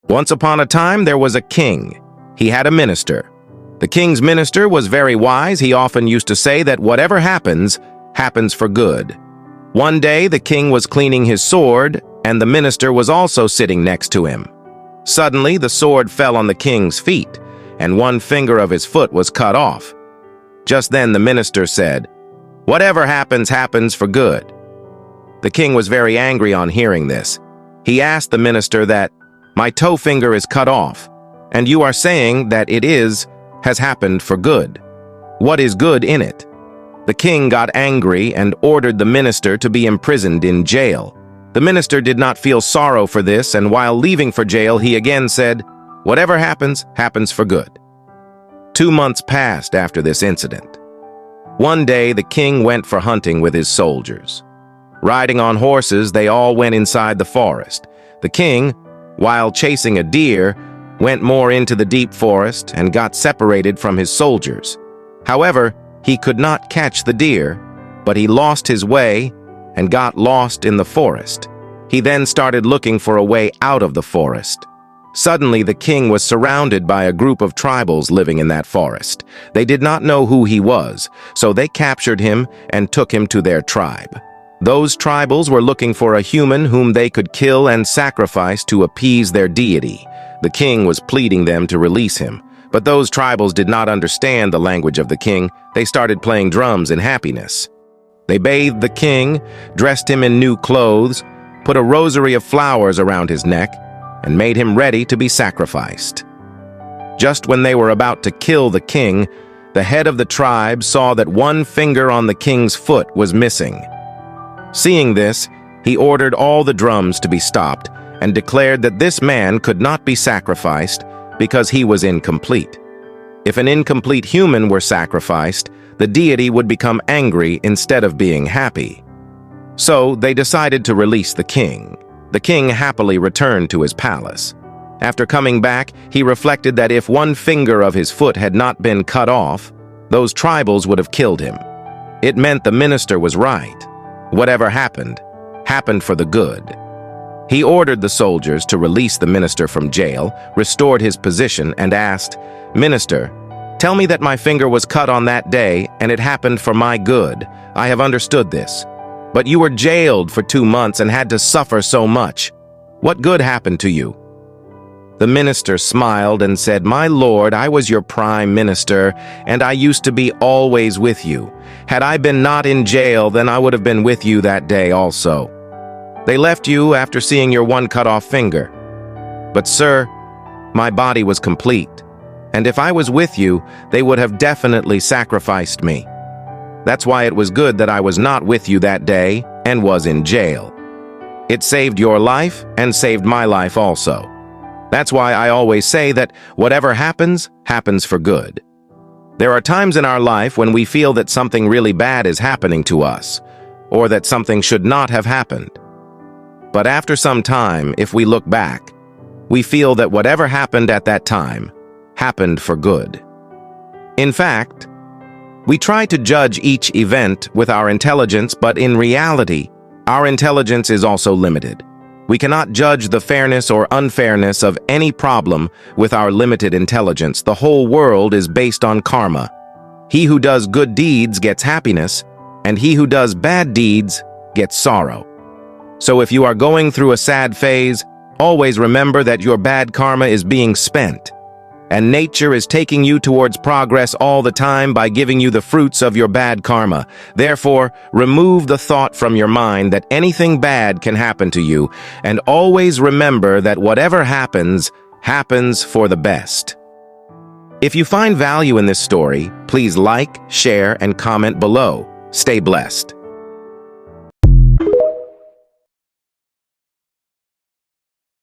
Once upon a time, there was a king. He had a minister. The king's minister was very wise. He often used to say that whatever happens, happens for good. One day, the king was cleaning his sword, and the minister was also sitting next to him. Suddenly, the sword fell on the king's feet, and one finger of his foot was cut off. Just then, the minister said, "Whatever happens, happens for good." The king was very angry on hearing this. He asked the minister that, "My toe finger is cut off, and you are saying that has happened for good. What is good in it?" The king got angry and ordered the minister to be imprisoned in jail. The minister did not feel sorrow for this, and while leaving for jail, he again said, "Whatever happens, happens for good." 2 months passed after this incident. One day, the king went for hunting with his soldiers. Riding on horses, they all went inside the forest. The king, while chasing a deer, went more into the deep forest and got separated from his soldiers. However, he could not catch the deer, but he lost his way and got lost in the forest. He then started looking for a way out of the forest. Suddenly, the king was surrounded by a group of tribals living in that forest. They did not know who he was, so they captured him and took him to their tribe. Those tribals were looking for a human whom they could kill and sacrifice to appease their deity. The king was pleading them to release him, but those tribals did not understand the language of the king. They started playing drums in happiness. They bathed the king, dressed him in new clothes, put a rosary of flowers around his neck, and made him ready to be sacrificed. Just when they were about to kill the king, the head of the tribe saw that one finger on the king's foot was missing. Seeing this, he ordered all the drums to be stopped and declared that this man could not be sacrificed because he was incomplete. If an incomplete human were sacrificed, the deity would become angry instead of being happy. So they decided to release the king. The king happily returned to his palace. After coming back, he reflected that if one finger of his foot had not been cut off, those tribals would have killed him. It meant the minister was right. Whatever happened, happened for the good. He ordered the soldiers to release the minister from jail, restored his position, and asked, "Minister, tell me that my finger was cut on that day and it happened for my good. I have understood this. But you were jailed for 2 months and had to suffer so much. What good happened to you?" The minister smiled and said, "My lord, I was your prime minister, and I used to be always with you. Had I been not in jail, then I would have been with you that day also. They left you after seeing your one cut-off finger. But sir, my body was complete, and if I was with you, they would have definitely sacrificed me. That's why it was good that I was not with you that day and was in jail. It saved your life and saved my life also. That's why I always say that whatever happens, happens for good. There are times in our life when we feel that something really bad is happening to us, or that something should not have happened. But after some time, if we look back, we feel that whatever happened at that time happened for good. In fact, we try to judge each event with our intelligence, but in reality, our intelligence is also limited. We cannot judge the fairness or unfairness of any problem with our limited intelligence. The whole world is based on karma. He who does good deeds gets happiness, and he who does bad deeds gets sorrow. So if you are going through a sad phase, always remember that your bad karma is being spent, and nature is taking you towards progress all the time by giving you the fruits of your bad karma. Therefore, remove the thought from your mind that anything bad can happen to you, and always remember that whatever happens, happens for the best. If you find value in this story, please like, share, and comment below. Stay blessed.